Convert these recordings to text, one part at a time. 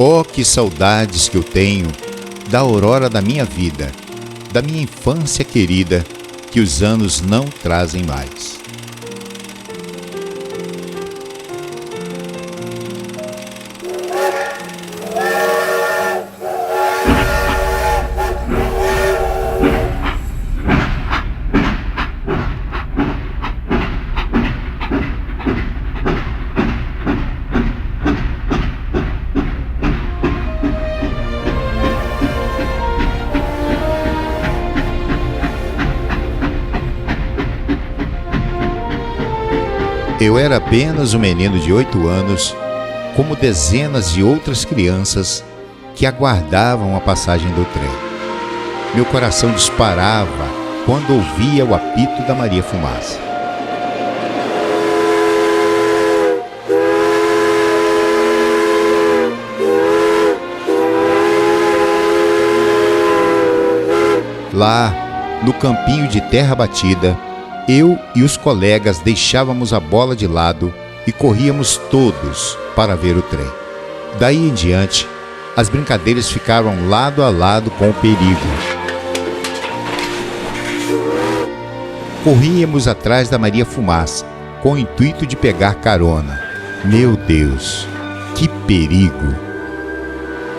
Oh, que saudades que eu tenho da aurora da minha vida, da minha infância querida, que os anos não trazem mais. Eu era apenas um menino de 8 anos, como dezenas de outras crianças que aguardavam a passagem do trem. Meu coração disparava quando ouvia o apito da Maria Fumaça. Lá, no campinho de terra batida, eu e os colegas deixávamos a bola de lado e corríamos todos para ver o trem. Daí em diante, as brincadeiras ficaram lado a lado com o perigo. Corríamos atrás da Maria Fumaça, com o intuito de pegar carona. Meu Deus, que perigo!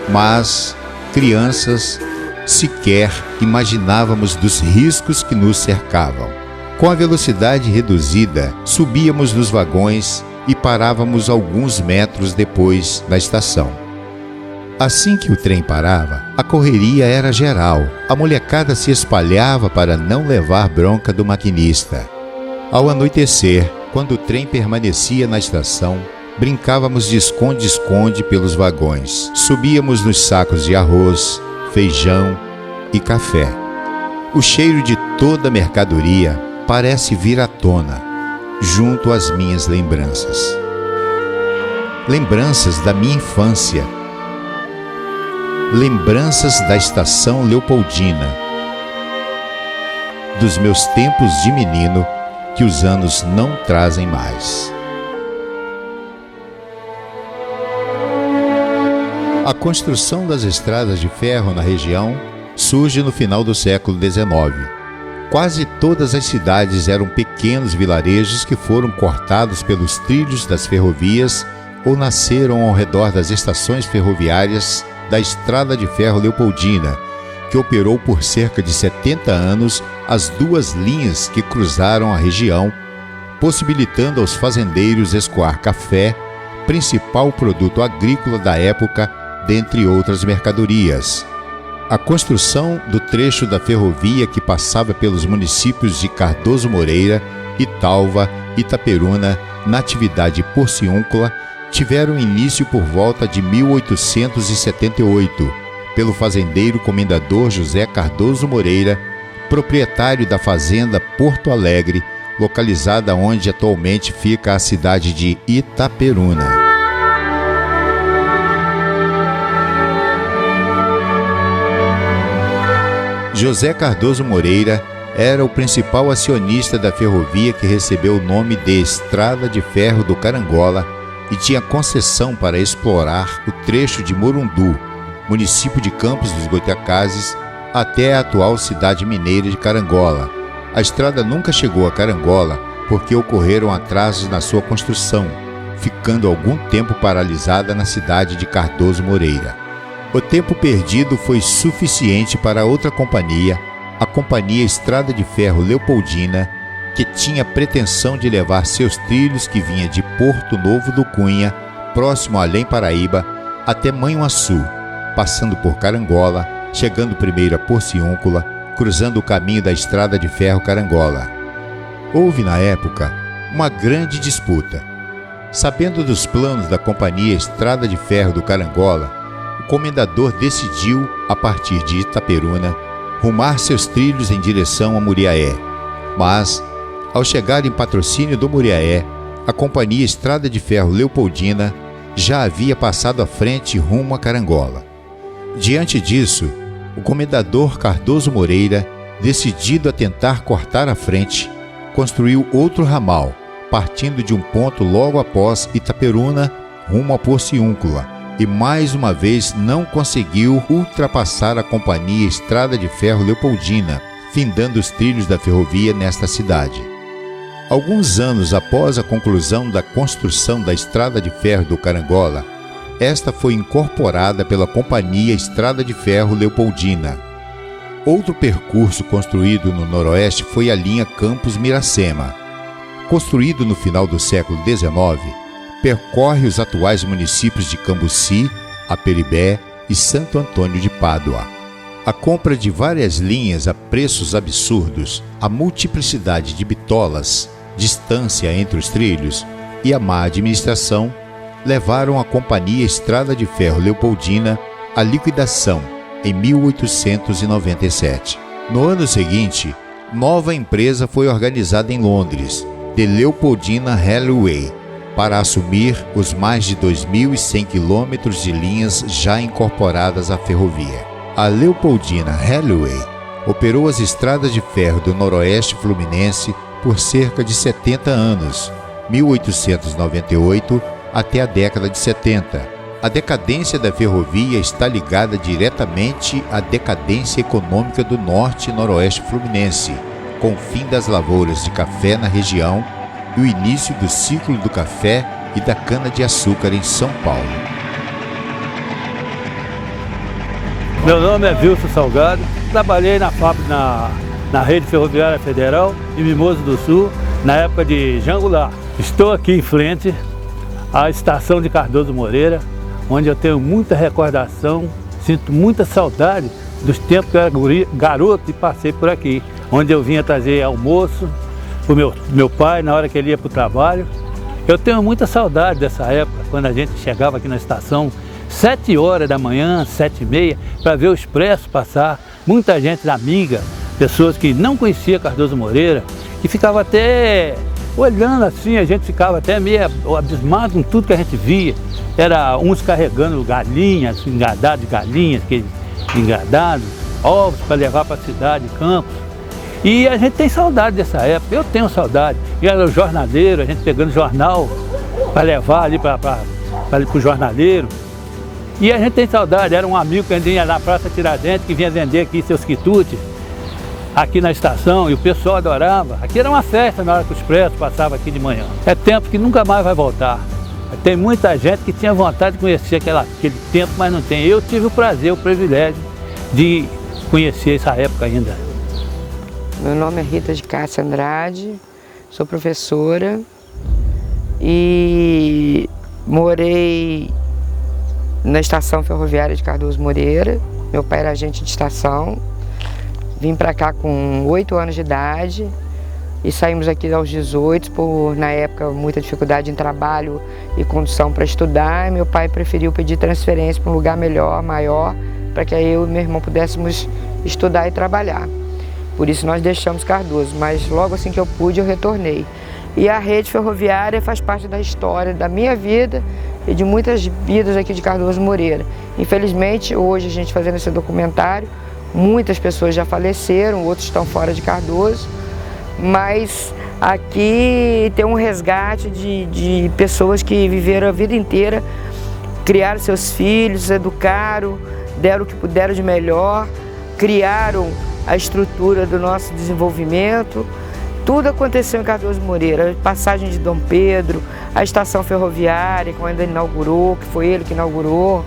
Mas, crianças, sequer imaginávamos dos riscos que nos cercavam. Com a velocidade reduzida, subíamos nos vagões e parávamos alguns metros depois da estação. Assim que o trem parava, a correria era geral. A molecada se espalhava para não levar bronca do maquinista. Ao anoitecer, quando o trem permanecia na estação, brincávamos de esconde-esconde pelos vagões. Subíamos nos sacos de arroz, feijão e café. O cheiro de toda a mercadoria parece vir à tona, junto às minhas lembranças. Lembranças da minha infância. Lembranças da estação Leopoldina. Dos meus tempos de menino, que os anos não trazem mais. A construção das estradas de ferro na região surge no final do século XIX. Quase todas as cidades eram pequenos vilarejos que foram cortados pelos trilhos das ferrovias ou nasceram ao redor das estações ferroviárias da Estrada de Ferro Leopoldina, que operou por cerca de 70 anos as duas linhas que cruzaram a região, possibilitando aos fazendeiros escoar café, principal produto agrícola da época, dentre outras mercadorias. A construção do trecho da ferrovia que passava pelos municípios de Cardoso Moreira, Italva, Itaperuna, Natividade e Porciúncula tiveram início por volta de 1878, pelo fazendeiro comendador José Cardoso Moreira, proprietário da fazenda Porto Alegre, localizada onde atualmente fica a cidade de Itaperuna. José Cardoso Moreira era o principal acionista da ferrovia que recebeu o nome de Estrada de Ferro do Carangola e tinha concessão para explorar o trecho de Morundu, município de Campos dos Goitacazes, até a atual cidade mineira de Carangola. A estrada nunca chegou a Carangola porque ocorreram atrasos na sua construção, ficando algum tempo paralisada na cidade de Cardoso Moreira. O tempo perdido foi suficiente para outra companhia, a Companhia Estrada de Ferro Leopoldina, que tinha pretensão de levar seus trilhos que vinha de Porto Novo do Cunha, próximo a Além Paraíba, até Manhuaçu, passando por Carangola, chegando primeiro a Porciúncula, cruzando o caminho da Estrada de Ferro Carangola. Houve, na época, uma grande disputa. Sabendo dos planos da Companhia Estrada de Ferro do Carangola, o comendador decidiu, a partir de Itaperuna, rumar seus trilhos em direção a Muriaé. Mas, ao chegar em Patrocínio do Muriaé, a Companhia Estrada de Ferro Leopoldina já havia passado à frente rumo a Carangola. Diante disso, o comendador Cardoso Moreira, decidido a tentar cortar a frente, construiu outro ramal, partindo de um ponto logo após Itaperuna, rumo a Porciúncula, e mais uma vez não conseguiu ultrapassar a Companhia Estrada de Ferro Leopoldina, findando os trilhos da ferrovia nesta cidade. Alguns anos após a conclusão da construção da Estrada de Ferro do Carangola, esta foi incorporada pela Companhia Estrada de Ferro Leopoldina. Outro percurso construído no noroeste foi a linha Campos-Miracema. Construído no final do século XIX, percorre os atuais municípios de Cambuci, Aperibé e Santo Antônio de Pádua. A compra de várias linhas a preços absurdos, a multiplicidade de bitolas, distância entre os trilhos e a má administração levaram a Companhia Estrada de Ferro Leopoldina à liquidação em 1897. No ano seguinte, nova empresa foi organizada em Londres, The Leopoldina Railway, para assumir os mais de 2.100 quilômetros de linhas já incorporadas à ferrovia. A Leopoldina Railway operou as estradas de ferro do noroeste fluminense por cerca de 70 anos, 1898 até a década de 70. A decadência da ferrovia está ligada diretamente à decadência econômica do norte e noroeste fluminense, com o fim das lavouras de café na região e o início do ciclo do café e da cana-de-açúcar em São Paulo. Meu nome é Wilson Salgado, trabalhei na fábrica na Rede Ferroviária Federal em Mimoso do Sul, na época de Jean Goulart. Estou aqui em frente à estação de Cardoso Moreira, onde eu tenho muita recordação, sinto muita saudade dos tempos que eu era garoto e passei por aqui, onde eu vinha trazer almoço para o meu pai na hora que ele ia para o trabalho. Eu tenho muita saudade dessa época, quando a gente chegava aqui na estação 7 horas da manhã, 7h30, para ver o expresso passar. Muita gente amiga, pessoas que não conhecia Cardoso Moreira, que ficava até olhando assim, a gente ficava até meio abismado com tudo que a gente via. Era uns carregando galinhas, engadados de galinhas, engadados, ovos para levar para a cidade, campos. E a gente tem saudade dessa época, eu tenho saudade. E era o jornaleiro, a gente pegando jornal para levar ali para o jornaleiro. E a gente tem saudade, era um amigo que vinha na Praça Tiradentes, que vinha vender aqui seus quitutes, aqui na estação, e o pessoal adorava. Aqui era uma festa na hora que o expresso passava aqui de manhã. É tempo que nunca mais vai voltar. Tem muita gente que tinha vontade de conhecer aquele tempo, mas não tem. Eu tive o prazer, o privilégio de conhecer essa época ainda. Meu nome é Rita de Cássia Andrade, sou professora e morei na estação ferroviária de Cardoso Moreira. Meu pai era agente de estação. Vim para cá com 8 anos de idade e saímos aqui aos 18 por, na época, muita dificuldade em trabalho e condução para estudar. E meu pai preferiu pedir transferência para um lugar melhor, maior, para que eu e meu irmão pudéssemos estudar e trabalhar. Por isso nós deixamos Cardoso, mas logo assim que eu pude eu retornei. E a rede ferroviária faz parte da história da minha vida e de muitas vidas aqui de Cardoso Moreira. Infelizmente, hoje a gente fazendo esse documentário, muitas pessoas já faleceram, outros estão fora de Cardoso, mas aqui tem um resgate de pessoas que viveram a vida inteira, criaram seus filhos, educaram, deram o que puderam de melhor, criaram a estrutura do nosso desenvolvimento. Tudo aconteceu em Cardoso Moreira, a passagem de Dom Pedro, a estação ferroviária, quando ele inaugurou, que foi ele que inaugurou,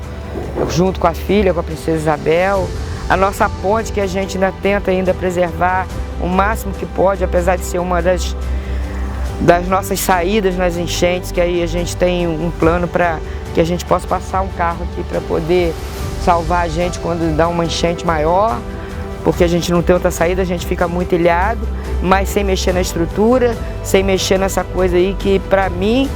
junto com a filha, com a princesa Isabel, a nossa ponte que a gente ainda tenta preservar o máximo que pode, apesar de ser uma das nossas saídas nas enchentes, que aí a gente tem um plano para que a gente possa passar um carro aqui para poder salvar a gente quando dá uma enchente maior, porque a gente não tem outra saída, a gente fica muito ilhado, mas sem mexer na estrutura, sem mexer nessa coisa aí que, para mim,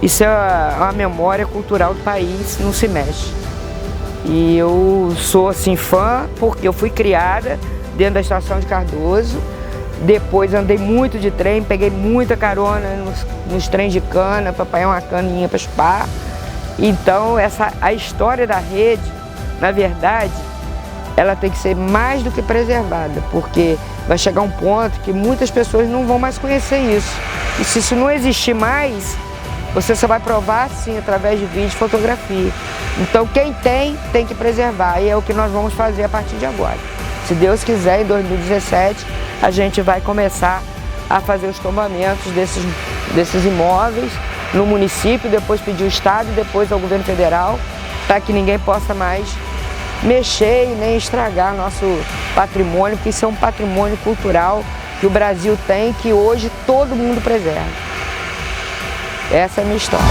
isso é uma memória cultural do país, não se mexe. E eu sou, assim, fã, porque eu fui criada dentro da estação de Cardoso, depois andei muito de trem, peguei muita carona nos trens de cana, para apanhar uma caninha para chupar. Então, a história da rede, na verdade, ela tem que ser mais do que preservada, porque vai chegar um ponto que muitas pessoas não vão mais conhecer isso. E se isso não existir mais, Você só vai provar, sim, através de vídeo e fotografia. Então, quem tem que preservar, e é o que nós vamos fazer a partir de agora. Se Deus quiser, em 2017, a gente vai começar a fazer os tombamentos desses imóveis no município, depois pedir o Estado e depois ao governo federal, para que ninguém possa mais mexer e nem estragar nosso patrimônio, porque isso é um patrimônio cultural que o Brasil tem, que hoje todo mundo preserva. Essa é a minha história.